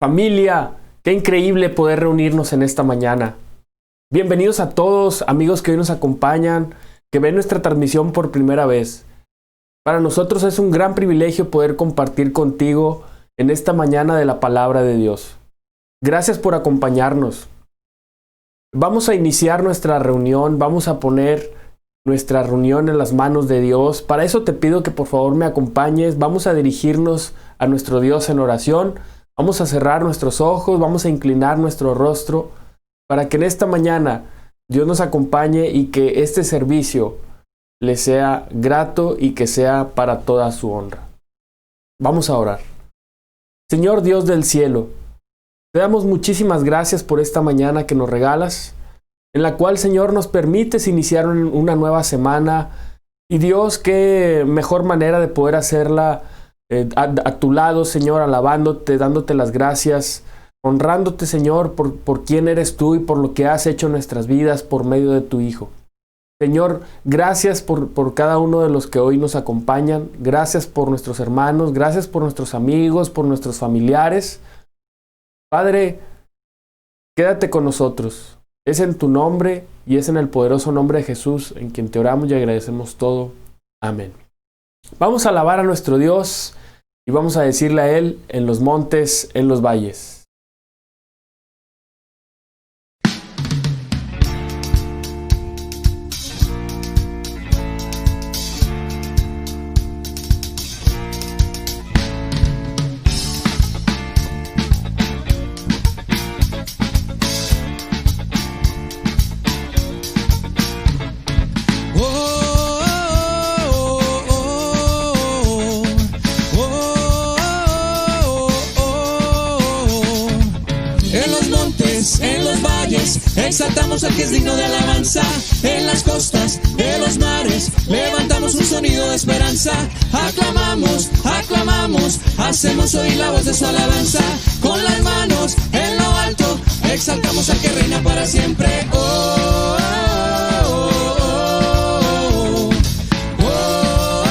Familia, qué increíble poder reunirnos en esta mañana. Bienvenidos a todos, amigos que hoy nos acompañan, que ven nuestra transmisión por primera vez. Para nosotros es un gran privilegio poder compartir contigo en esta mañana de la palabra de Dios. Gracias por acompañarnos. Vamos a iniciar nuestra reunión, vamos a poner nuestra reunión en las manos de Dios. Para eso te pido que por favor me acompañes. Vamos a dirigirnos a nuestro Dios en oración. Vamos a cerrar nuestros ojos, vamos a inclinar nuestro rostro para que en esta mañana Dios nos acompañe y que este servicio le sea grato y que sea para toda su honra. Vamos a orar. Señor Dios del cielo, te damos muchísimas gracias por esta mañana que nos regalas, en la cual, Señor, nos permites iniciar una nueva semana. Y Dios, qué mejor manera de poder hacerla a tu lado, Señor, alabándote, dándote las gracias, honrándote, Señor, por quién eres tú y por lo que has hecho en nuestras vidas por medio de tu Hijo. Señor, gracias por cada uno de los que hoy nos acompañan. Gracias por nuestros hermanos, gracias por nuestros amigos, por nuestros familiares. Padre, quédate con nosotros. Es en tu nombre y es en el poderoso nombre de Jesús en quien te oramos y agradecemos todo. Amén. Vamos a alabar a nuestro Dios y vamos a decirle a Él en los montes, en los valles. Exaltamos al que es digno de alabanza. En las costas de los mares levantamos un sonido de esperanza. Aclamamos, aclamamos, hacemos oír la voz de su alabanza. Con las manos en lo alto exaltamos al que reina para siempre. Oh, oh, oh, oh, oh, oh,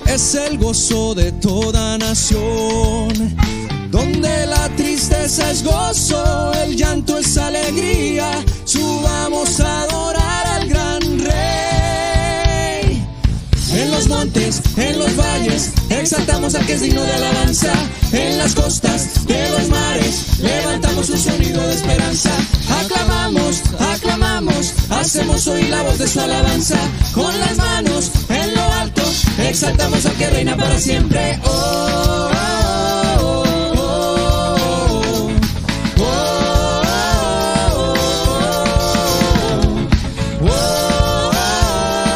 es el gozo de toda nación, donde la tristeza es gozo, el llanto es alegría. Subamos a adorar al gran Rey. En los montes, en los valles, exaltamos al que es digno de alabanza. En las costas de los mares, levantamos un sonido de esperanza. Aclamamos, aclamamos, hacemos oír la voz de su alabanza. Con las manos en lo alto, exaltamos al que reina para siempre. Oh, oh, oh, oh, oh,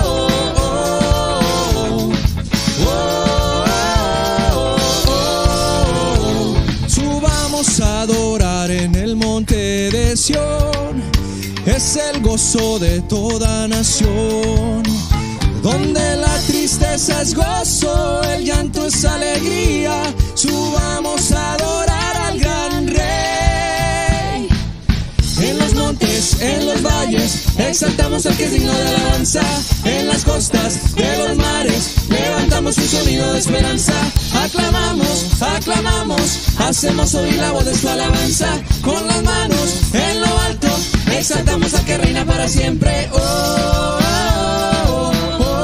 oh, oh. Subamos a adorar en el monte de Sión. Es el gozo de toda nación, donde la tristeza es gozo, el llanto es alegría. Subamos a adorar al gran Rey. En los montes, en los valles, exaltamos al que es digno de alabanza. En las costas de los mares, levantamos un sonido de esperanza. Aclamamos, aclamamos, hacemos oír la voz de su alabanza. Con las manos en lo alto, exaltamos al que reina para siempre. Oh, oh, oh, oh.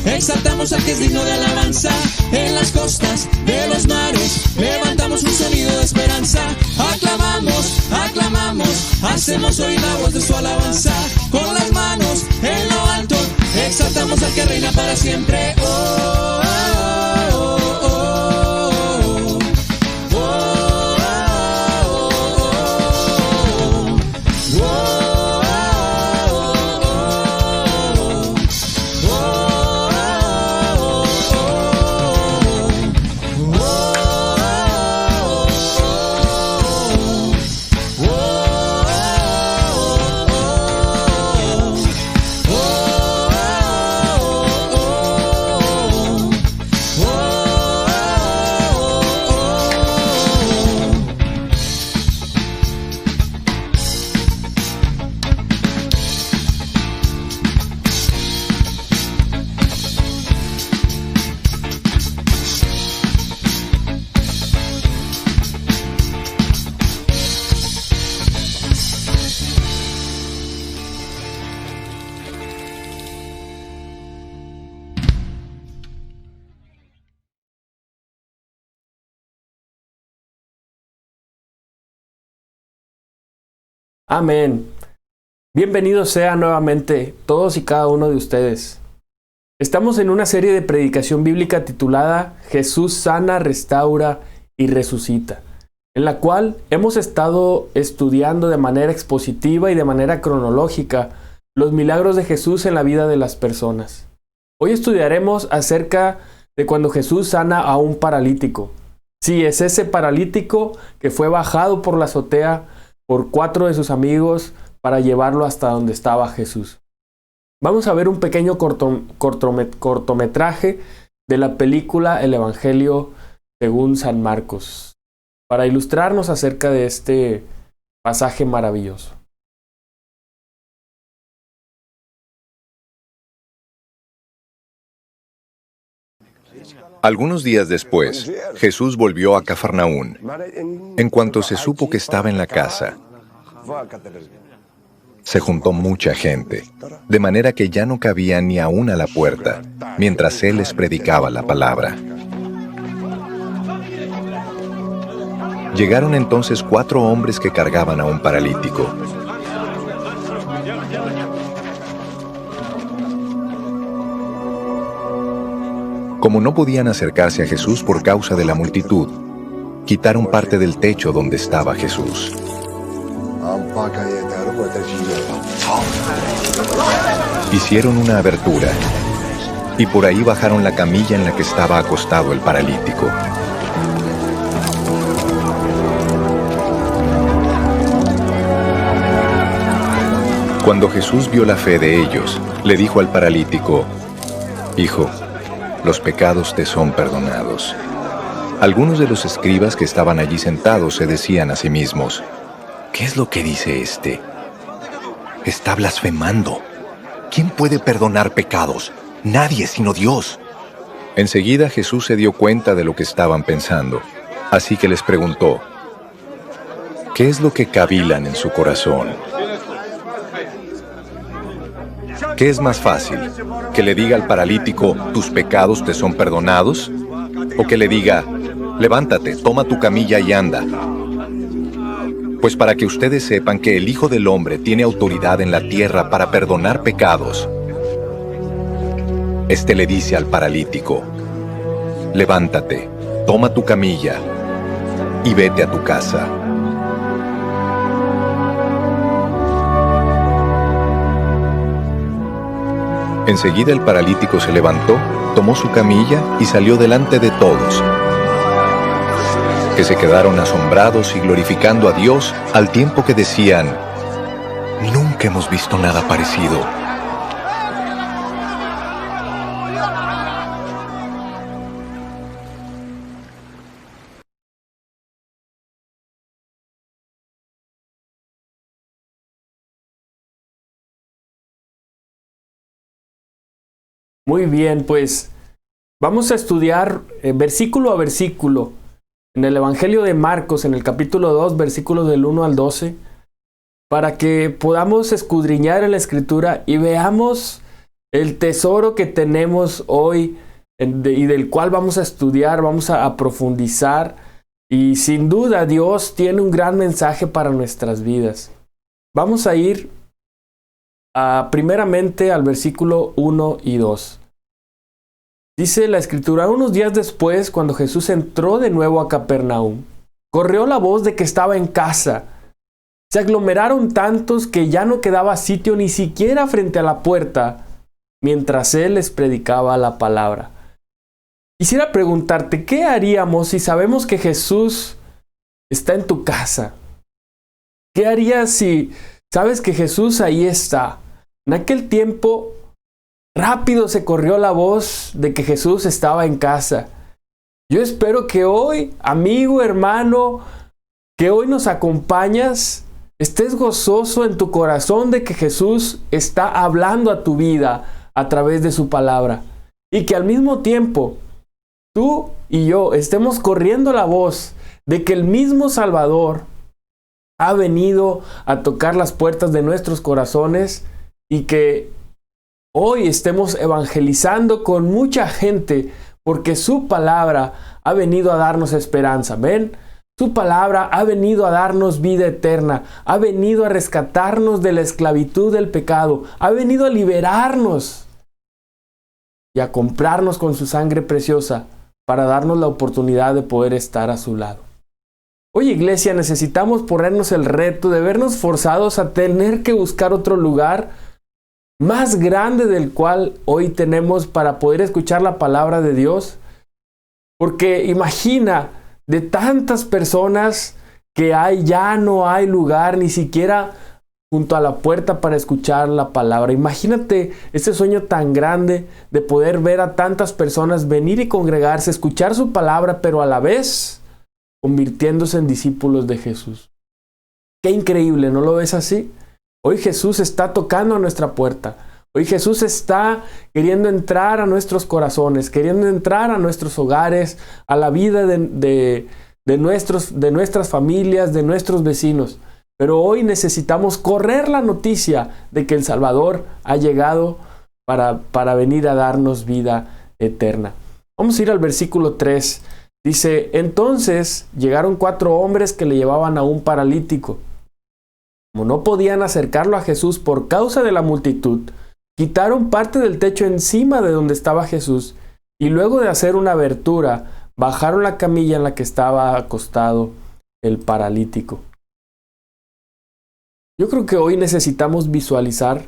exaltamos al que es digno de alabanza. En las costas de los mares levantamos un sonido de esperanza. Aclamamos, aclamamos, hacemos oír la voz de su alabanza. Con las manos en lo alto exaltamos al que reina para siempre. Oh, oh, oh, oh, oh. Amén. Bienvenidos sean nuevamente todos y cada uno de ustedes. Estamos en una serie de predicación bíblica titulada Jesús sana, restaura y resucita, en la cual hemos estado estudiando de manera expositiva y de manera cronológica los milagros de Jesús en la vida de las personas. Hoy estudiaremos acerca de cuando Jesús sana a un paralítico. Sí, es ese paralítico que fue bajado por la azotea por 4 de sus amigos para llevarlo hasta donde estaba Jesús. Vamos a ver un pequeño cortometraje de la película El Evangelio según San Marcos, para ilustrarnos acerca de este pasaje maravilloso. Algunos días después, Jesús volvió a Cafarnaún. En cuanto se supo que estaba en la casa, se juntó mucha gente, de manera que ya no cabía ni aún a la puerta, mientras él les predicaba la palabra. Llegaron entonces 4 hombres que cargaban a un paralítico. Como no podían acercarse a Jesús por causa de la multitud, quitaron parte del techo donde estaba Jesús. Hicieron una abertura y por ahí bajaron la camilla en la que estaba acostado el paralítico. Cuando Jesús vio la fe de ellos, le dijo al paralítico: «Hijo, los pecados te son perdonados». Algunos de los escribas que estaban allí sentados se decían a sí mismos: «¿Qué es lo que dice este? Está blasfemando. ¿Quién puede perdonar pecados? Nadie sino Dios». Enseguida Jesús se dio cuenta de lo que estaban pensando, así que les preguntó: «¿Qué es lo que cavilan en su corazón? ¿Qué es más fácil? ¿Que le diga al paralítico, tus pecados te son perdonados? ¿O que le diga, levántate, toma tu camilla y anda? Pues para que ustedes sepan que el Hijo del Hombre tiene autoridad en la tierra para perdonar pecados». Este le dice al paralítico: levántate, toma tu camilla y vete a tu casa. Enseguida el paralítico se levantó, tomó su camilla y salió delante de todos, que se quedaron asombrados y glorificando a Dios al tiempo que decían: «Nunca hemos visto nada parecido». Muy bien, pues vamos a estudiar versículo a versículo en el Evangelio de Marcos, en el capítulo 2, versículos del 1 al 12, para que podamos escudriñar en la Escritura y veamos el tesoro que tenemos hoy y del cual vamos a estudiar, vamos a profundizar. Y sin duda Dios tiene un gran mensaje para nuestras vidas. Vamos a ir primeramente al versículo 1 y 2. Dice la Escritura: unos días después, cuando Jesús entró de nuevo a Capernaum, corrió la voz de que estaba en casa. Se aglomeraron tantos que ya no quedaba sitio ni siquiera frente a la puerta, mientras él les predicaba la palabra. Quisiera preguntarte, ¿qué haríamos si sabemos que Jesús está en tu casa? ¿Qué harías si sabes que Jesús ahí está? En aquel tiempo, rápido se corrió la voz de que Jesús estaba en casa. Yo espero que hoy, amigo, hermano, que hoy nos acompañas, estés gozoso en tu corazón de que Jesús está hablando a tu vida a través de su palabra. Y que al mismo tiempo, tú y yo estemos corriendo la voz de que el mismo Salvador ha venido a tocar las puertas de nuestros corazones y que hoy estemos evangelizando con mucha gente porque su palabra ha venido a darnos esperanza. ¿Ven? Su palabra ha venido a darnos vida eterna, ha venido a rescatarnos de la esclavitud del pecado, ha venido a liberarnos y a comprarnos con su sangre preciosa para darnos la oportunidad de poder estar a su lado. Hoy, iglesia, necesitamos ponernos el reto de vernos forzados a tener que buscar otro lugar más grande del cual hoy tenemos para poder escuchar la palabra de Dios. Porque imagina, de tantas personas que ya no hay lugar ni siquiera junto a la puerta para escuchar la palabra. Imagínate ese sueño tan grande de poder ver a tantas personas venir y congregarse, escuchar su palabra, pero a la vez convirtiéndose en discípulos de Jesús. Qué increíble, ¿no lo ves así? Hoy Jesús está tocando a nuestra puerta. Hoy Jesús está queriendo entrar a nuestros corazones, queriendo entrar a nuestros hogares, a la vida de nuestras familias, de nuestros vecinos. Pero hoy necesitamos correr la noticia de que el Salvador ha llegado para venir a darnos vida eterna. Vamos a ir al versículo 3. Dice: entonces llegaron 4 hombres que le llevaban a un paralítico. Como no podían acercarlo a Jesús por causa de la multitud, quitaron parte del techo encima de donde estaba Jesús y luego de hacer una abertura, bajaron la camilla en la que estaba acostado el paralítico. Yo creo que hoy necesitamos visualizar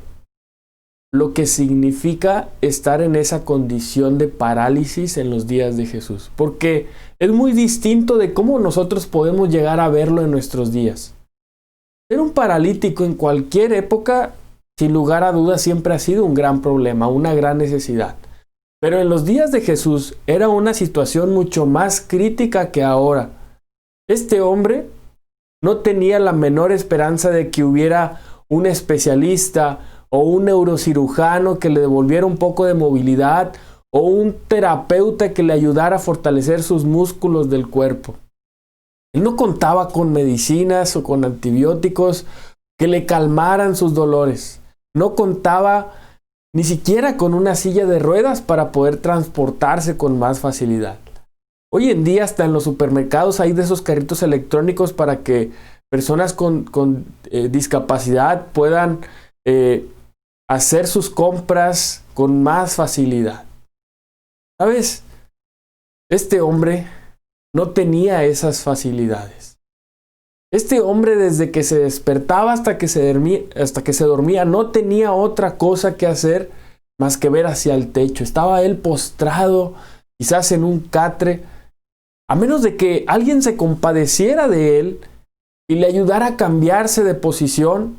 lo que significa estar en esa condición de parálisis en los días de Jesús, porque es muy distinto de cómo nosotros podemos llegar a verlo en nuestros días. Ser un paralítico en cualquier época, sin lugar a dudas, siempre ha sido un gran problema, una gran necesidad. Pero en los días de Jesús era una situación mucho más crítica que ahora. Este hombre no tenía la menor esperanza de que hubiera un especialista o un neurocirujano que le devolviera un poco de movilidad o un terapeuta que le ayudara a fortalecer sus músculos del cuerpo. Él no contaba con medicinas o con antibióticos que le calmaran sus dolores. No contaba ni siquiera con una silla de ruedas para poder transportarse con más facilidad. Hoy en día hasta en los supermercados hay de esos carritos electrónicos para que personas con discapacidad puedan hacer sus compras con más facilidad. ¿Sabes? Este hombre no tenía esas facilidades. Este hombre, desde que se despertaba hasta que se dormía, no tenía otra cosa que hacer más que ver hacia el techo. Estaba él postrado, quizás en un catre, a menos de que alguien se compadeciera de él y le ayudara a cambiarse de posición.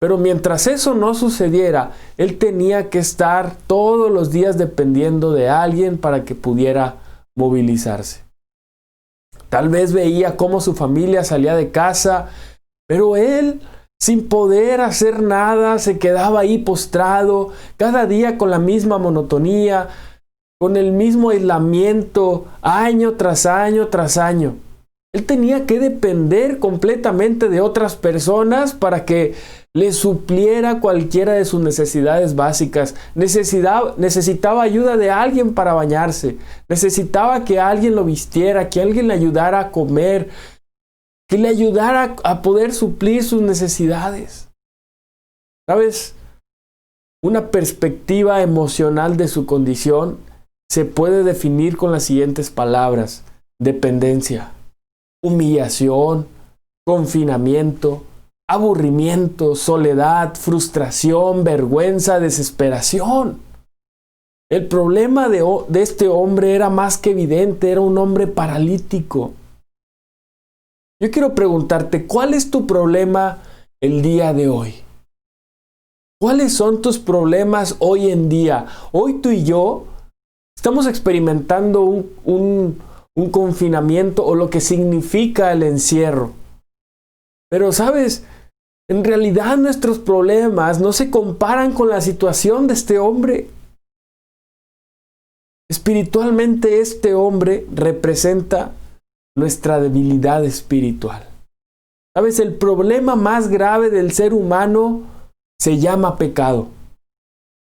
Pero mientras eso no sucediera, él tenía que estar todos los días dependiendo de alguien para que pudiera movilizarse. Tal vez veía cómo su familia salía de casa, pero él, sin poder hacer nada, se quedaba ahí postrado, cada día con la misma monotonía, con el mismo aislamiento, año tras año tras año. Él tenía que depender completamente de otras personas para que le supliera cualquiera de sus necesidades básicas. Necesitaba ayuda de alguien para bañarse. Necesitaba que alguien lo vistiera, que alguien le ayudara a comer, que le ayudara a poder suplir sus necesidades. ¿Sabes? Una perspectiva emocional de su condición se puede definir con las siguientes palabras: dependencia, humillación, confinamiento, aburrimiento, soledad, frustración, vergüenza, desesperación. El problema de este hombre era más que evidente, era un hombre paralítico. Yo quiero preguntarte, ¿cuál es tu problema el día de hoy? ¿Cuáles son tus problemas hoy en día? Hoy tú y yo estamos experimentando un confinamiento o lo que significa el encierro. Pero, ¿sabes? En realidad nuestros problemas no se comparan con la situación de este hombre. Espiritualmente, este hombre representa nuestra debilidad espiritual. ¿Sabes? El problema más grave del ser humano se llama pecado.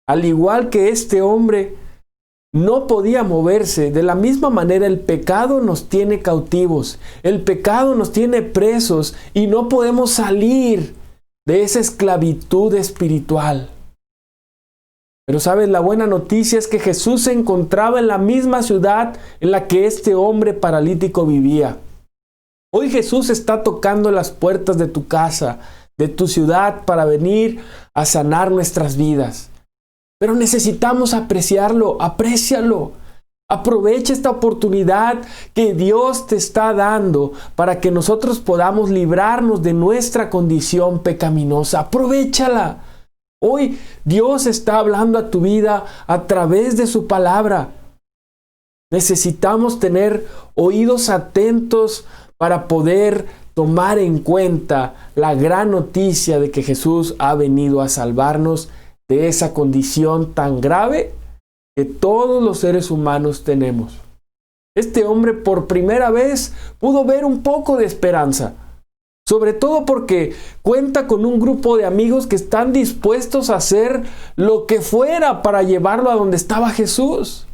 Al igual que este hombre no podía moverse, de la misma manera el pecado nos tiene cautivos, el pecado nos tiene presos y no podemos salir de esa esclavitud espiritual. Pero sabes, la buena noticia es que Jesús se encontraba en la misma ciudad en la que este hombre paralítico vivía. Hoy Jesús está tocando las puertas de tu casa, de tu ciudad, para venir a sanar nuestras vidas. Pero necesitamos apreciarlo, aprécialo. Aprovecha esta oportunidad que Dios te está dando para que nosotros podamos librarnos de nuestra condición pecaminosa. Aprovéchala. Hoy Dios está hablando a tu vida a través de su palabra. Necesitamos tener oídos atentos para poder tomar en cuenta la gran noticia de que Jesús ha venido a salvarnos de esa condición tan grave que todos los seres humanos tenemos. Este hombre por primera vez pudo ver un poco de esperanza, sobre todo porque cuenta con un grupo de amigos que están dispuestos a hacer lo que fuera para llevarlo a donde estaba Jesús.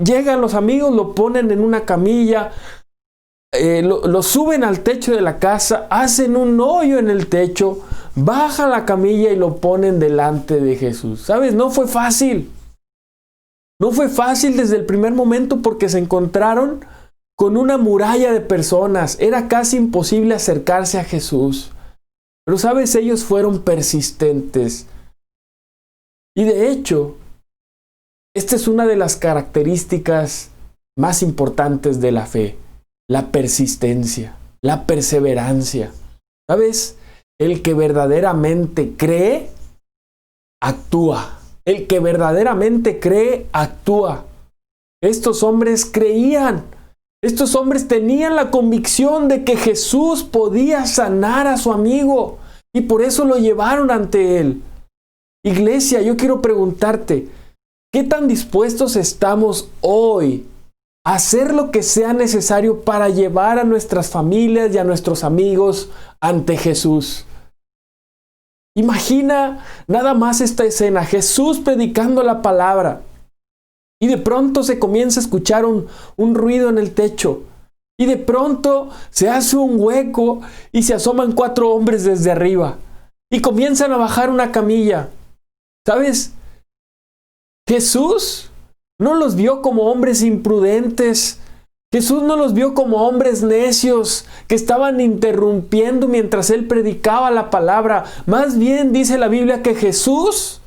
Llegan los amigos, lo ponen en una camilla, lo suben al techo de la casa, hacen un hoyo en el techo, bajan la camilla y lo ponen delante de Jesús. ¿Sabes? No fue fácil. No fue fácil desde el primer momento porque se encontraron con una muralla de personas. Era casi imposible acercarse a Jesús. Pero ¿sabes? Ellos fueron persistentes. Y de hecho, esta es una de las características más importantes de la fe. La persistencia, la perseverancia. ¿Sabes? El que verdaderamente cree, actúa. El que verdaderamente cree, actúa. Estos hombres creían. Estos hombres tenían la convicción de que Jesús podía sanar a su amigo y por eso lo llevaron ante él. Iglesia, yo quiero preguntarte, ¿qué tan dispuestos estamos hoy a hacer lo que sea necesario para llevar a nuestras familias y a nuestros amigos ante Jesús? Imagina nada más esta escena, Jesús predicando la palabra y de pronto se comienza a escuchar un ruido en el techo y de pronto se hace un hueco y se asoman 4 hombres desde arriba y comienzan a bajar una camilla. ¿Sabes? Jesús no los vio como hombres imprudentes. Jesús no los vio como hombres necios que estaban interrumpiendo mientras él predicaba la palabra. Más bien dice la Biblia que Jesús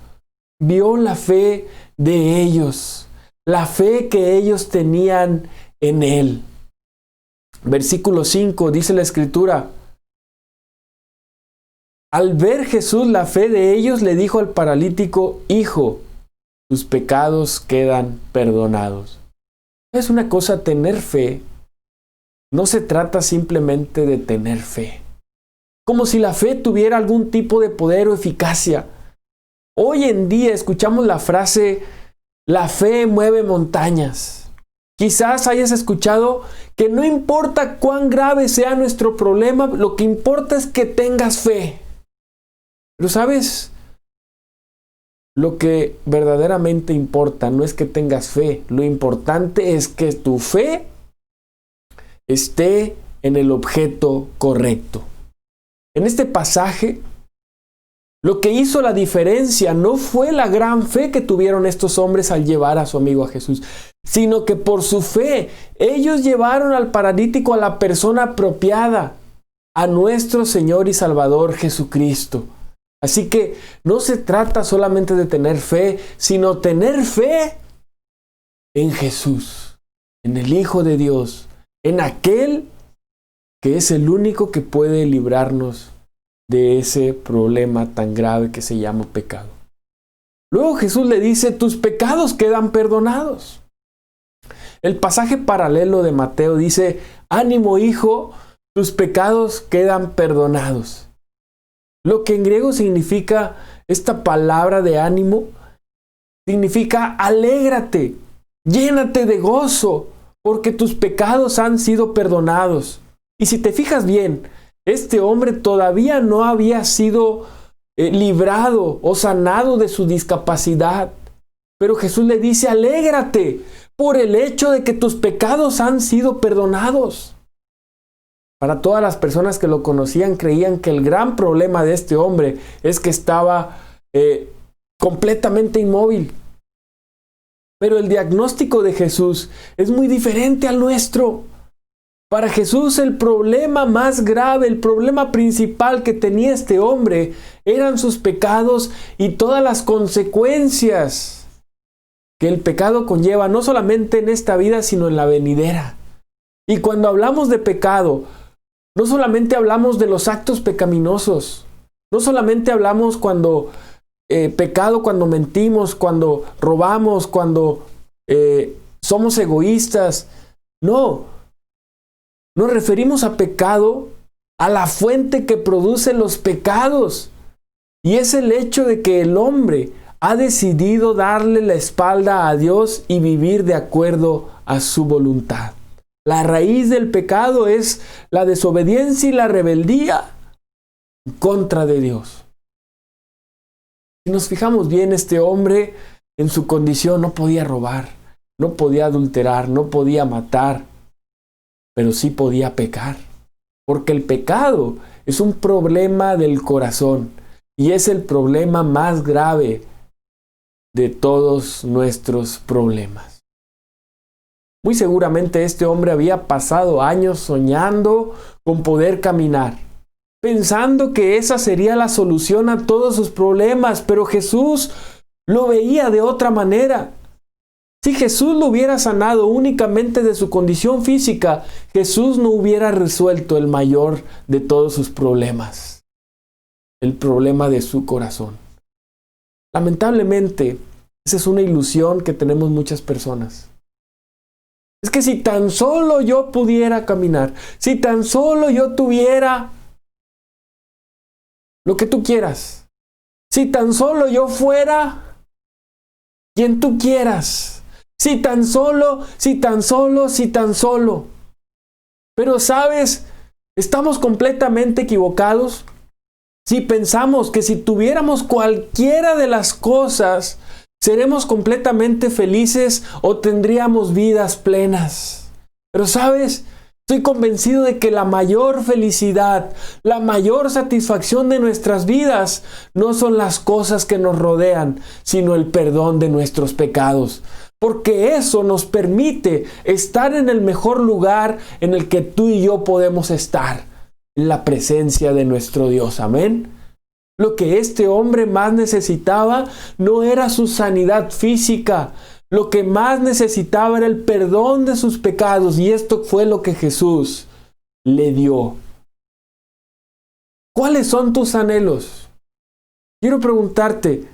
vio la fe de ellos, la fe que ellos tenían en él. Versículo 5 dice la Escritura: al ver Jesús la fe de ellos, le dijo al paralítico: hijo, tus pecados quedan perdonados. Es una cosa tener fe. No se trata simplemente de tener fe. Como si la fe tuviera algún tipo de poder o eficacia. Hoy en día escuchamos la frase, la fe mueve montañas. Quizás hayas escuchado que no importa cuán grave sea nuestro problema, lo que importa es que tengas fe. Pero ¿sabes? Lo que verdaderamente importa no es que tengas fe. Lo importante es que tu fe esté en el objeto correcto. En este pasaje, lo que hizo la diferencia no fue la gran fe que tuvieron estos hombres al llevar a su amigo a Jesús, sino que por su fe ellos llevaron al paralítico a la persona apropiada, a nuestro Señor y Salvador Jesucristo. Así que no se trata solamente de tener fe, sino tener fe en Jesús, en el Hijo de Dios, en aquel que es el único que puede librarnos de ese problema tan grave que se llama pecado. Luego Jesús le dice, tus pecados quedan perdonados. El pasaje paralelo de Mateo dice, ánimo hijo, tus pecados quedan perdonados. Lo que en griego significa esta palabra de ánimo, significa alégrate, llénate de gozo, porque tus pecados han sido perdonados. Y si te fijas bien, este hombre todavía no había sido librado o sanado de su discapacidad. Pero Jesús le dice, alégrate por el hecho de que tus pecados han sido perdonados. Para todas las personas que lo conocían, creían que el gran problema de este hombre es que estaba completamente inmóvil. Pero el diagnóstico de Jesús es muy diferente al nuestro. Para Jesús el problema más grave, el problema principal que tenía este hombre eran sus pecados y todas las consecuencias que el pecado conlleva, no solamente en esta vida, sino en la venidera. Y cuando hablamos de pecado, no solamente hablamos de los actos pecaminosos, no solamente hablamos cuando pecado, cuando mentimos, cuando robamos, cuando somos egoístas. No, nos referimos a pecado, a la fuente que produce los pecados. Y es el hecho de que el hombre ha decidido darle la espalda a Dios y vivir de acuerdo a su voluntad. La raíz del pecado es la desobediencia y la rebeldía en contra de Dios. Si nos fijamos bien, este hombre en su condición no podía robar, no podía adulterar, no podía matar, pero sí podía pecar. Porque el pecado es un problema del corazón y es el problema más grave de todos nuestros problemas. Muy seguramente este hombre había pasado años soñando con poder caminar, pensando que esa sería la solución a todos sus problemas, pero Jesús lo veía de otra manera. Si Jesús lo hubiera sanado únicamente de su condición física, Jesús no hubiera resuelto el mayor de todos sus problemas, el problema de su corazón. Lamentablemente, esa es una ilusión que tenemos muchas personas. Es que si tan solo yo pudiera caminar, si tan solo yo tuviera lo que tú quieras, si tan solo yo fuera quien tú quieras, si tan solo. Pero ¿sabes? Estamos completamente equivocados si pensamos que si tuviéramos cualquiera de las cosas, seremos completamente felices o tendríamos vidas plenas. Pero ¿sabes? Estoy convencido de que la mayor felicidad, la mayor satisfacción de nuestras vidas no son las cosas que nos rodean, sino el perdón de nuestros pecados. Porque eso nos permite estar en el mejor lugar en el que tú y yo podemos estar, en la presencia de nuestro Dios. Amén. Lo que este hombre más necesitaba no era su sanidad física. Lo que más necesitaba era el perdón de sus pecados. Y esto fue lo que Jesús le dio. ¿Cuáles son tus anhelos? Quiero preguntarte,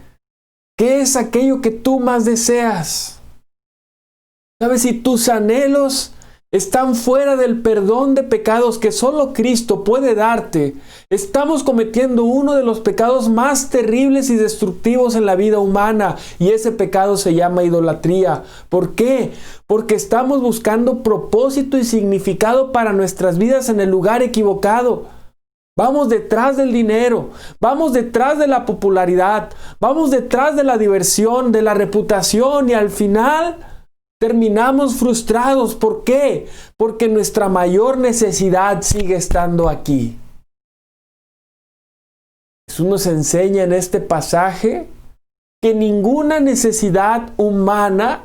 ¿qué es aquello que tú más deseas? ¿Sabes? Si tus anhelos están fuera del perdón de pecados que solo Cristo puede darte, estamos cometiendo uno de los pecados más terribles y destructivos en la vida humana, y ese pecado se llama idolatría. ¿Por qué? Porque estamos buscando propósito y significado para nuestras vidas en el lugar equivocado. Vamos detrás del dinero, vamos detrás de la popularidad, vamos detrás de la diversión, de la reputación y al final terminamos frustrados. ¿Por qué? Porque nuestra mayor necesidad sigue estando aquí. Jesús nos enseña en este pasaje que ninguna necesidad humana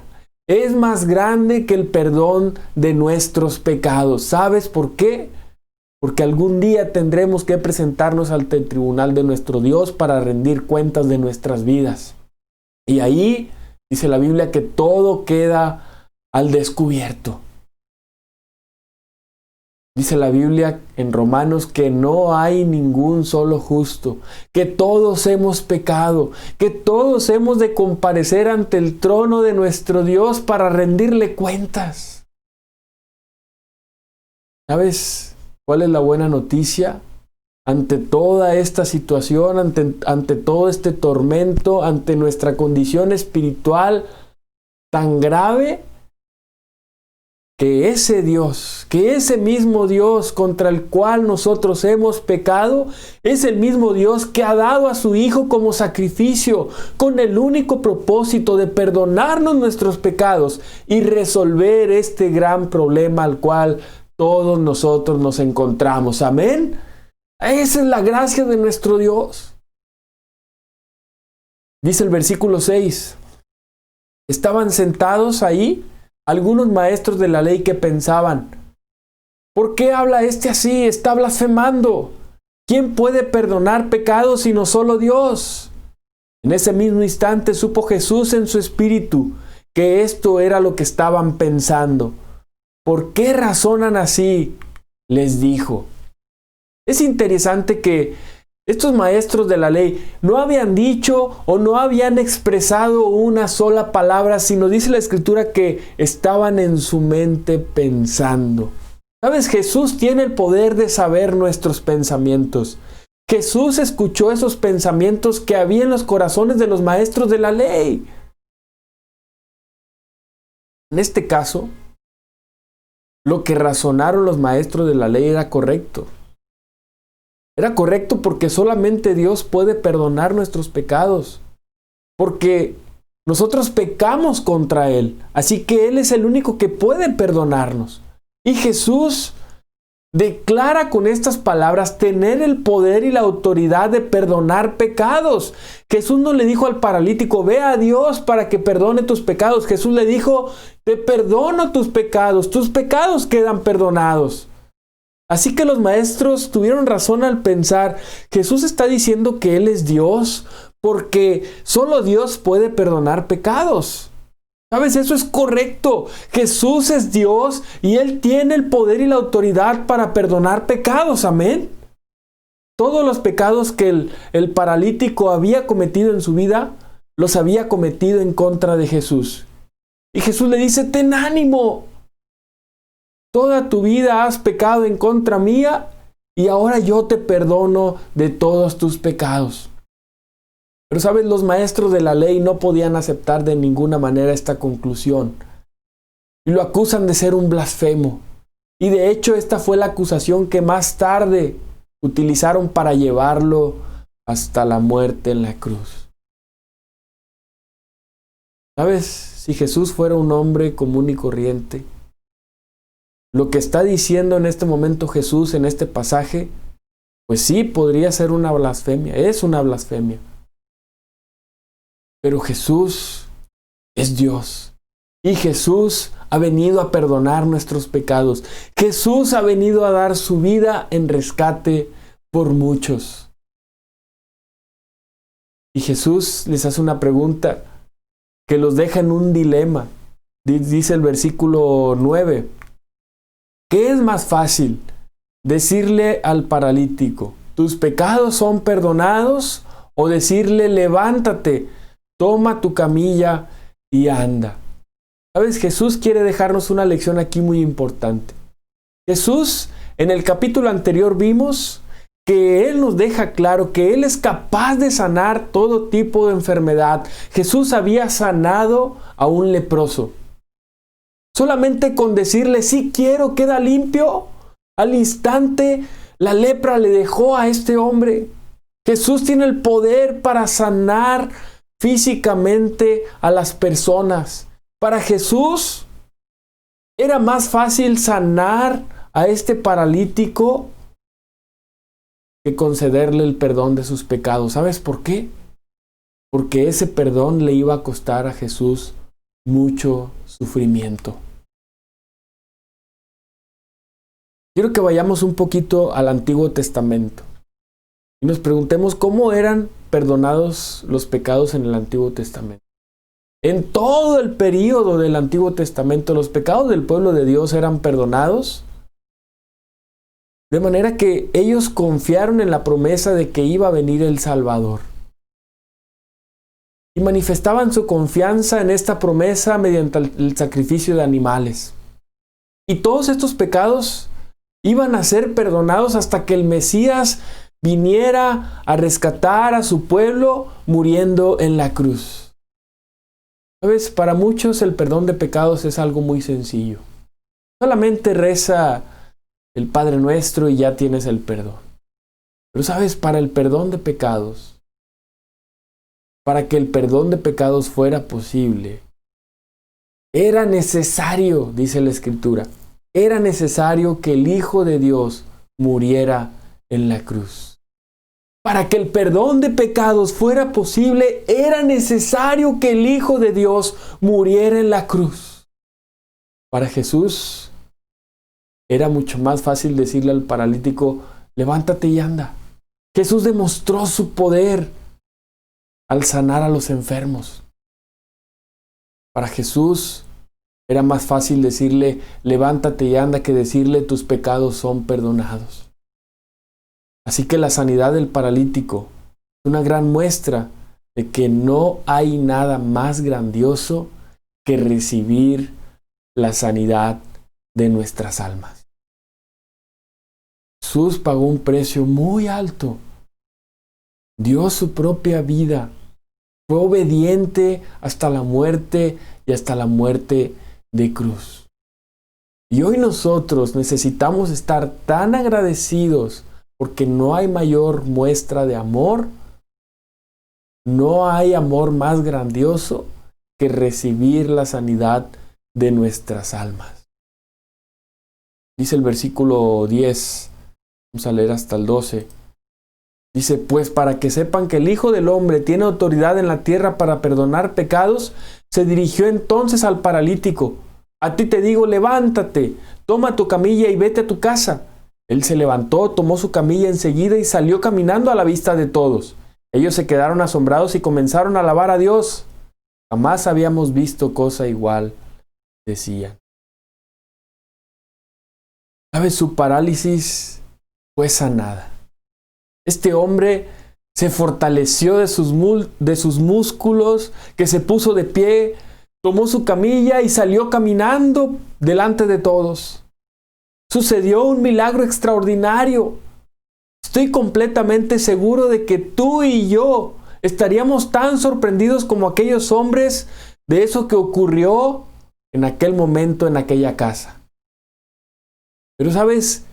es más grande que el perdón de nuestros pecados. ¿Sabes por qué? Porque algún día tendremos que presentarnos ante el tribunal de nuestro Dios para rendir cuentas de nuestras vidas. Y ahí dice la Biblia que todo queda al descubierto. Dice la Biblia en Romanos que no hay ningún solo justo, que todos hemos pecado, que todos hemos de comparecer ante el trono de nuestro Dios para rendirle cuentas. ¿Sabes cuál es la buena noticia? Ante toda esta situación, ante todo este tormento, ante nuestra condición espiritual tan grave, que ese Dios, que ese mismo Dios contra el cual nosotros hemos pecado, es el mismo Dios que ha dado a su Hijo como sacrificio, con el único propósito de perdonarnos nuestros pecados y resolver este gran problema al cual todos nosotros nos encontramos. Amén. Esa es la gracia de nuestro Dios. Dice el versículo 6. Estaban sentados ahí algunos maestros de la ley que pensaban: ¿por qué habla este así? Está blasfemando. ¿Quién puede perdonar pecados sino solo Dios? En ese mismo instante supo Jesús en su espíritu que esto era lo que estaban pensando. ¿Por qué razonan así?, les dijo. Es interesante que estos maestros de la ley no habían dicho o no habían expresado una sola palabra, sino dice la Escritura que estaban en su mente pensando. ¿Sabes? Jesús tiene el poder de saber nuestros pensamientos. Jesús escuchó esos pensamientos que había en los corazones de los maestros de la ley. En este caso, lo que razonaron los maestros de la ley era correcto. Era correcto porque solamente Dios puede perdonar nuestros pecados. Porque nosotros pecamos contra Él. Así que Él es el único que puede perdonarnos. Y Jesús declara con estas palabras tener el poder y la autoridad de perdonar pecados. Jesús no le dijo al paralítico: ve a Dios para que perdone tus pecados. Jesús le dijo: te perdono tus pecados quedan perdonados. Así que los maestros tuvieron razón al pensar: Jesús está diciendo que Él es Dios porque solo Dios puede perdonar pecados. ¿Sabes? Eso es correcto. Jesús es Dios y Él tiene el poder y la autoridad para perdonar pecados. Amén. Todos los pecados que el paralítico había cometido en su vida, los había cometido en contra de Jesús. Y Jesús le dice: ten ánimo. Toda tu vida has pecado en contra mía y ahora yo te perdono de todos tus pecados. Pero sabes, los maestros de la ley no podían aceptar de ninguna manera esta conclusión. Y lo acusan de ser un blasfemo. Y de hecho esta fue la acusación que más tarde utilizaron para llevarlo hasta la muerte en la cruz. ¿Sabes? Si Jesús fuera un hombre común y corriente, lo que está diciendo en este momento Jesús en este pasaje, pues sí, podría ser una blasfemia, es una blasfemia. Pero Jesús es Dios. Y Jesús ha venido a perdonar nuestros pecados. Jesús ha venido a dar su vida en rescate por muchos. Y Jesús les hace una pregunta que los deja en un dilema. Dice el versículo 9. ¿Qué es más fácil? Decirle al paralítico: tus pecados son perdonados, o decirle: levántate, toma tu camilla y anda. ¿Sabes? Jesús quiere dejarnos una lección aquí muy importante. Jesús, en el capítulo anterior vimos que Él nos deja claro que Él es capaz de sanar todo tipo de enfermedad. Jesús había sanado a un leproso. Solamente con decirle: sí quiero, queda limpio, al instante La lepra le dejó a este hombre. Jesús tiene el poder para sanar físicamente a las personas. Para Jesús era más fácil sanar a este paralítico que concederle el perdón de sus pecados. ¿Sabes por qué? Porque ese perdón le iba a costar a Jesús mucho sufrimiento. Quiero que vayamos un poquito al Antiguo Testamento y nos preguntemos cómo eran perdonados los pecados en el Antiguo Testamento. En todo el período del Antiguo Testamento, los pecados del pueblo de Dios eran perdonados, de manera que ellos confiaron en la promesa de que iba a venir el Salvador. Y manifestaban su confianza en esta promesa mediante el sacrificio de animales. Y todos estos pecados iban a ser perdonados hasta que el Mesías viniera a rescatar a su pueblo muriendo en la cruz. ¿Sabes? Para muchos el perdón de pecados es algo muy sencillo. Solamente reza el Padre Nuestro y ya tienes el perdón. Pero sabes, para el perdón de pecados, para que el perdón de pecados fuera posible, era necesario, dice la Escritura, era necesario que el Hijo de Dios muriera en la cruz. Para que el perdón de pecados fuera posible, era necesario que el Hijo de Dios muriera en la cruz. Para Jesús era mucho más fácil decirle al paralítico, levántate y anda. Jesús demostró su poder al sanar a los enfermos. Para Jesús era más fácil decirle, levántate y anda, que decirle, tus pecados son perdonados. Así que la sanidad del paralítico es una gran muestra de que no hay nada más grandioso que recibir la sanidad de nuestras almas. Jesús pagó un precio muy alto. Dio su propia vida. Fue obediente hasta la muerte y hasta la muerte de cruz. Y hoy nosotros necesitamos estar tan agradecidos porque no hay mayor muestra de amor, no hay amor más grandioso que recibir la sanidad de nuestras almas. Dice el versículo 10, vamos a leer hasta el 12. Dice, pues para que sepan que el Hijo del Hombre tiene autoridad en la tierra para perdonar pecados, se dirigió entonces al paralítico. A ti te digo, levántate, toma tu camilla y vete a tu casa. Él se levantó, tomó su camilla enseguida y salió caminando a la vista de todos. Ellos se quedaron asombrados y comenzaron a alabar a Dios. Jamás habíamos visto cosa igual, decían. ¿Sabes? Su parálisis fue sanada. Este hombre se fortaleció de sus músculos, que se puso de pie, tomó su camilla y salió caminando delante de todos. Sucedió un milagro extraordinario. Estoy completamente seguro de que tú y yo estaríamos tan sorprendidos como aquellos hombres de eso que ocurrió en aquel momento en aquella casa. Pero ¿sabes?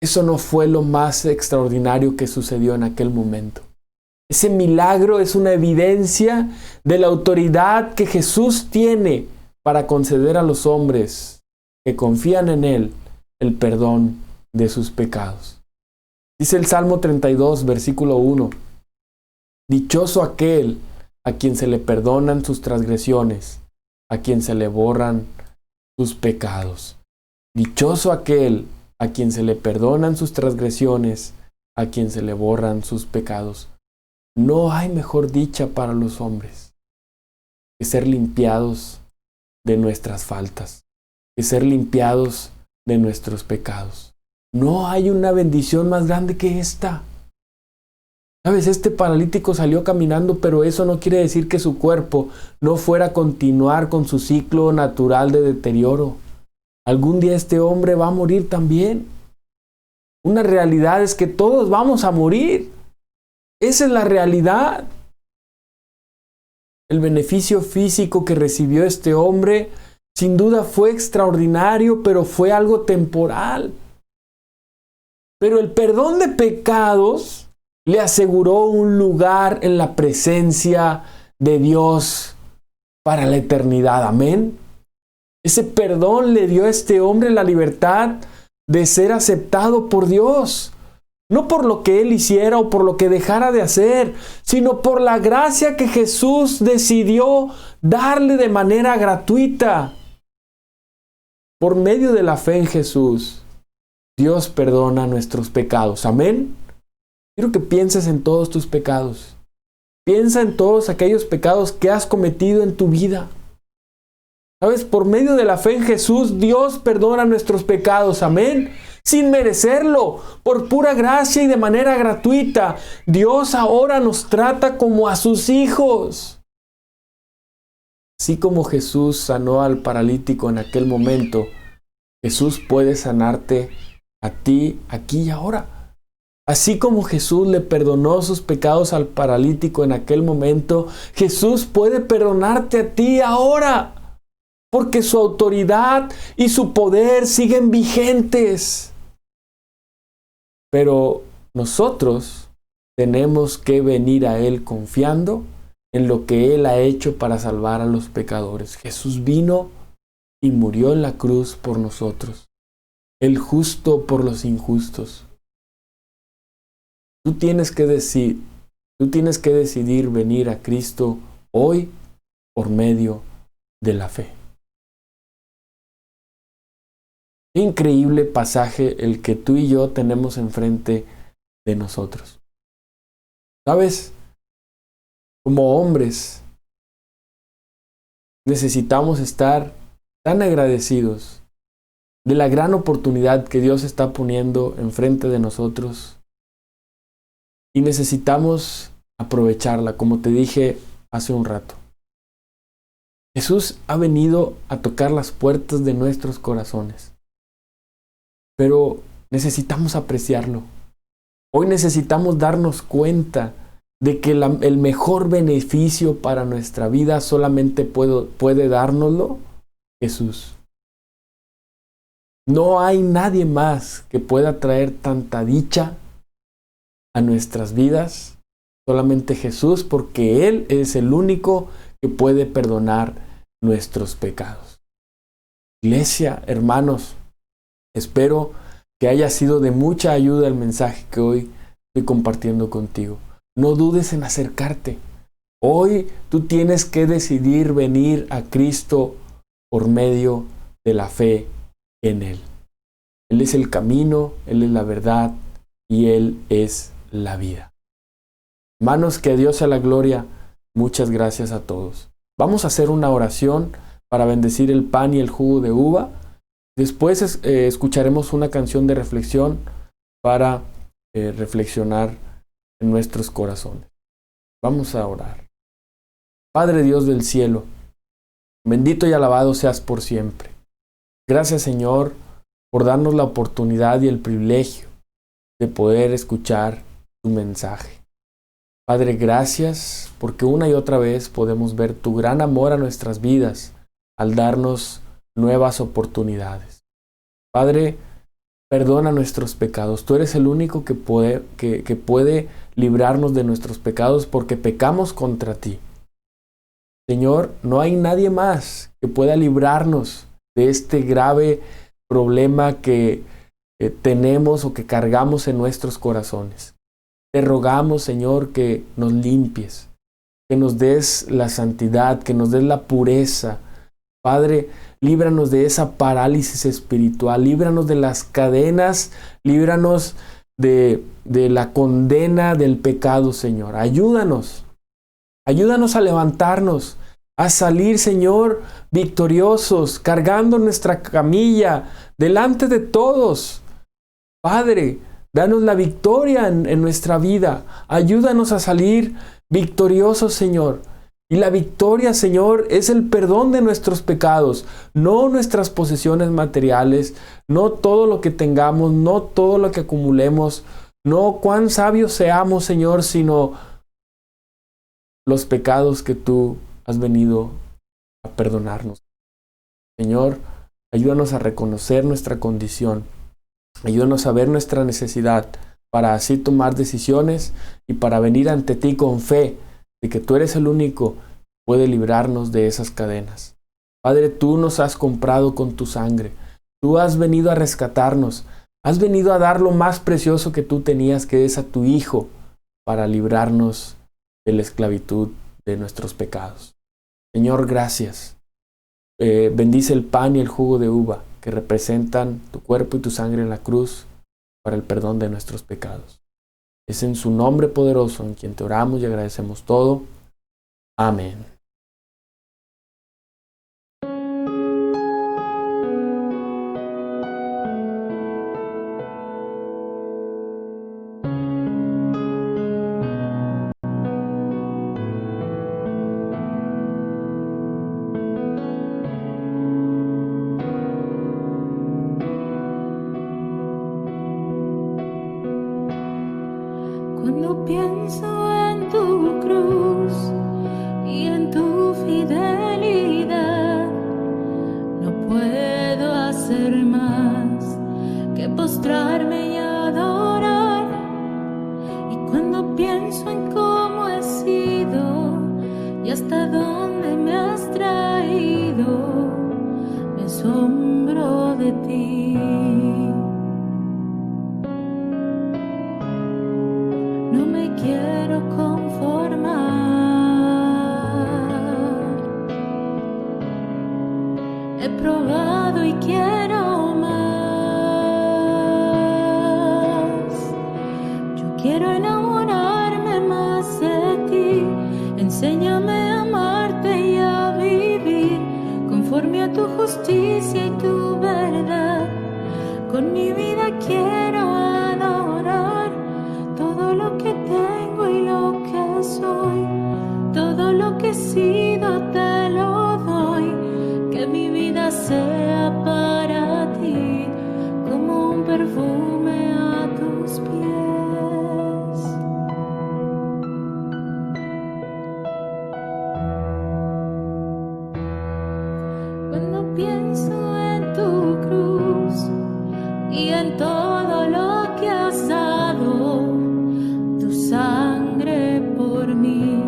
Eso no fue lo más extraordinario que sucedió en aquel momento. Ese milagro es una evidencia de la autoridad que Jesús tiene para conceder a los hombres que confían en Él el perdón de sus pecados. Dice el Salmo 32, versículo 1. Dichoso aquel a quien se le perdonan sus transgresiones, a quien se le borran sus pecados. Dichoso aquel a quien se le perdonan sus transgresiones, a quien se le borran sus pecados. No hay mejor dicha para los hombres que ser limpiados de nuestras faltas, que ser limpiados de nuestros pecados. No hay una bendición más grande que esta. ¿Sabes? Este paralítico salió caminando, pero eso no quiere decir que su cuerpo no fuera a continuar con su ciclo natural de deterioro. Algún día este hombre va a morir también. Una realidad es que todos vamos a morir. Esa es la realidad. El beneficio físico que recibió este hombre sin duda fue extraordinario, pero fue algo temporal. Pero el perdón de pecados le aseguró un lugar en la presencia de Dios para la eternidad. Amén. Ese perdón le dio a este hombre la libertad de ser aceptado por Dios. No por lo que él hiciera o por lo que dejara de hacer, sino por la gracia que Jesús decidió darle de manera gratuita. Por medio de la fe en Jesús, Dios perdona nuestros pecados. Amén. Quiero que pienses en todos tus pecados. Piensa en todos aquellos pecados que has cometido en tu vida. ¿Sabes? Por medio de la fe en Jesús, Dios perdona nuestros pecados. Amén. Sin merecerlo, por pura gracia y de manera gratuita. Dios ahora nos trata como a sus hijos. Así como Jesús sanó al paralítico en aquel momento, Jesús puede sanarte a ti aquí y ahora. Así como Jesús le perdonó sus pecados al paralítico en aquel momento, Jesús puede perdonarte a ti ahora. Porque su autoridad y su poder siguen vigentes. Pero nosotros tenemos que venir a Él confiando en lo que Él ha hecho para salvar a los pecadores. Jesús vino y murió en la cruz por nosotros, el justo por los injustos. Tú tienes que decidir venir a Cristo hoy por medio de la fe. Qué increíble pasaje el que tú y yo tenemos enfrente de nosotros. ¿Sabes? Como hombres, necesitamos estar tan agradecidos de la gran oportunidad que Dios está poniendo enfrente de nosotros. Y necesitamos aprovecharla, como te dije hace un rato. Jesús ha venido a tocar las puertas de nuestros corazones. Pero necesitamos apreciarlo. Hoy necesitamos darnos cuenta de que el mejor beneficio para nuestra vida solamente puede dárnoslo Jesús. No hay nadie más que pueda traer tanta dicha a nuestras vidas, solamente Jesús, porque Él es el único que puede perdonar nuestros pecados. Iglesia, hermanos, espero que haya sido de mucha ayuda el mensaje que hoy estoy compartiendo contigo. No dudes en acercarte. Hoy tú tienes que decidir venir a Cristo por medio de la fe en Él. Él es el camino, Él es la verdad y Él es la vida. Hermanos, que a Dios sea la gloria. Muchas gracias a todos. Vamos a hacer una oración para bendecir el pan y el jugo de uva. Después escucharemos una canción de reflexión para reflexionar en nuestros corazones. Vamos a orar. Padre Dios del cielo, bendito y alabado seas por siempre. Gracias, Señor, por darnos la oportunidad y el privilegio de poder escuchar tu mensaje. Padre, gracias porque una y otra vez podemos ver tu gran amor a nuestras vidas al darnos nuevas oportunidades. Padre, perdona nuestros pecados. Tú eres el único que puede librarnos de nuestros pecados porque pecamos contra ti. Señor, no hay nadie más que pueda librarnos de este grave problema que tenemos o que cargamos en nuestros corazones. Te rogamos, Señor, que nos limpies, que nos des la santidad, que nos des la pureza. Padre, líbranos de esa parálisis espiritual, líbranos de las cadenas, líbranos de la condena del pecado, Señor. Ayúdanos a levantarnos, a salir, Señor, victoriosos, cargando nuestra camilla delante de todos. Padre, danos la victoria en nuestra vida. Ayúdanos a salir victoriosos, Señor. Y la victoria, Señor, es el perdón de nuestros pecados, no nuestras posesiones materiales, no todo lo que tengamos, no todo lo que acumulemos, no cuán sabios seamos, Señor, sino los pecados que tú has venido a perdonarnos. Señor, ayúdanos a reconocer nuestra condición Ayúdanos a ver nuestra necesidad para así tomar decisiones y para venir ante ti con fe de que tú eres el único que puede librarnos de esas cadenas. Padre, tú nos has comprado con tu sangre. Tú has venido a rescatarnos. Has venido a dar lo más precioso que tú tenías, que es a tu Hijo, para librarnos de la esclavitud de nuestros pecados. Señor, gracias. Bendice el pan y el jugo de uva que representan tu cuerpo y tu sangre en la cruz para el perdón de nuestros pecados. Es en su nombre poderoso en quien te oramos y agradecemos todo. Amén. Cuando pienso en tu cruz y en tu fidelidad, no puedo hacer más que postrarme y adorar. Y cuando pienso en cómo he sido y hasta dónde me has traído, me asombro de ti. No me quiero conformar. He probado y quiero más. Yo quiero enamorarme más de ti. Enséñame a amarte y a vivir conforme a tu justicia y tu verdad. Con mi vida quiero adorar todo lo que tengo y lo que soy, todo lo que he sido te lo doy, que mi vida sea para ti como un perfume a tus pies. Cuando pienso en tu cruz y en todo lo que has dado, tu sangre por mí,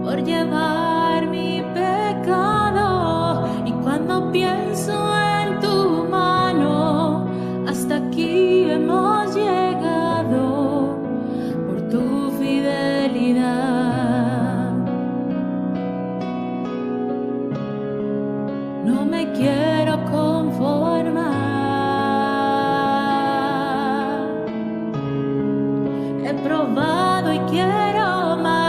por llevar mi pecado. Y cuando pienso en tu mano, hasta aquí hemos llegado por tu fidelidad. No me quiero conformar. He probado y quiero más.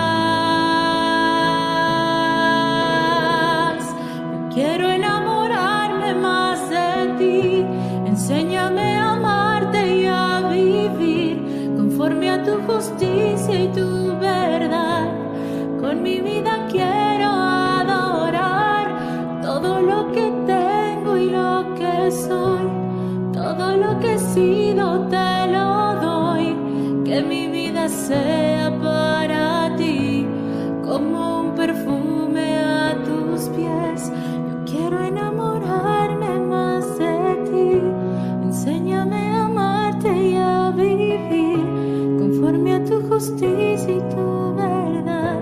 Yo quiero enamorarme más de ti. Enséñame a amarte y a vivir conforme a tu justicia y tu verdad. Con mi vida quiero adorar todo lo que tengo y lo que soy, todo lo que he sido te lo doy, que mi vida sea para ti como un perfume a tus pies. Yo quiero enamorarme más de ti. Enséñame a amarte y a vivir conforme a tu justicia y tu verdad.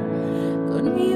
Con mi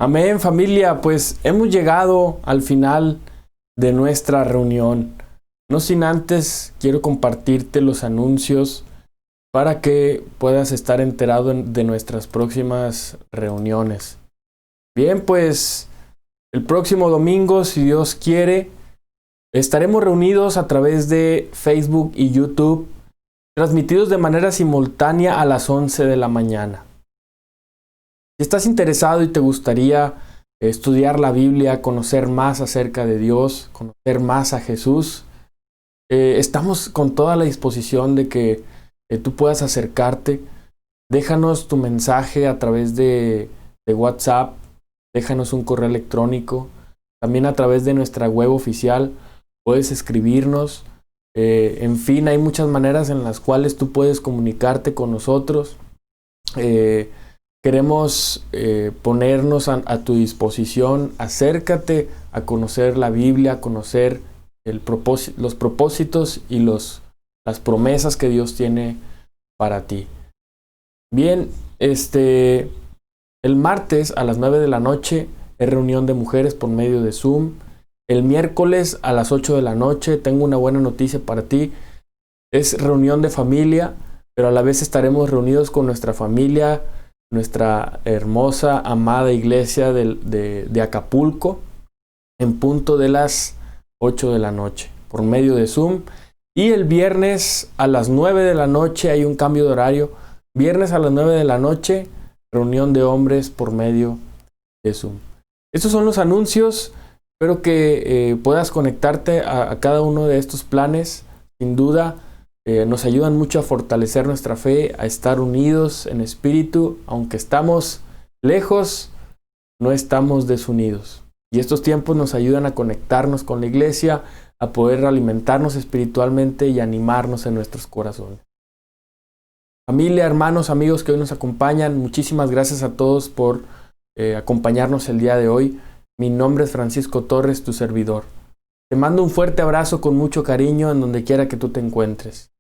Amén, familia, pues hemos llegado al final de nuestra reunión. No sin antes quiero compartirte los anuncios para que puedas estar enterado de nuestras próximas reuniones. Bien, pues el próximo domingo, si Dios quiere, estaremos reunidos a través de Facebook y YouTube, transmitidos de manera simultánea a las 11 de la mañana. Si estás interesado y te gustaría estudiar la Biblia, conocer más acerca de Dios, conocer más a Jesús, estamos con toda la disposición de que tú puedas acercarte. Déjanos tu mensaje a través de WhatsApp, déjanos un correo electrónico, también a través de nuestra web oficial puedes escribirnos. En fin, hay muchas maneras en las cuales tú puedes comunicarte con nosotros. Queremos ponernos a tu disposición. Acércate a conocer la Biblia, a conocer los propósitos y las promesas que Dios tiene para ti. Bien, el martes a las 9 de la noche es reunión de mujeres por medio de Zoom. El miércoles a las 8 de la noche tengo una buena noticia para ti. Es reunión de familia, pero a la vez estaremos reunidos con nuestra familia, nuestra hermosa, amada iglesia de Acapulco, en punto de las 8 de la noche, por medio de Zoom. Y el viernes a las 9 de la noche hay un cambio de horario. Viernes a las 9 de la noche, reunión de hombres por medio de Zoom. Estos son los anuncios. Espero que puedas conectarte a cada uno de estos planes. Sin duda, nos ayudan mucho a fortalecer nuestra fe, a estar unidos en espíritu. Aunque estamos lejos, no estamos desunidos. Y estos tiempos nos ayudan a conectarnos con la iglesia, a poder alimentarnos espiritualmente y animarnos en nuestros corazones. Familia, hermanos, amigos que hoy nos acompañan, muchísimas gracias a todos por acompañarnos el día de hoy. Mi nombre es Francisco Torres, tu servidor. Te mando un fuerte abrazo con mucho cariño en donde quiera que tú te encuentres.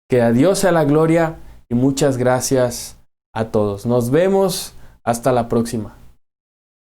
Que a Dios sea la gloria y muchas gracias a todos. Nos vemos hasta la próxima.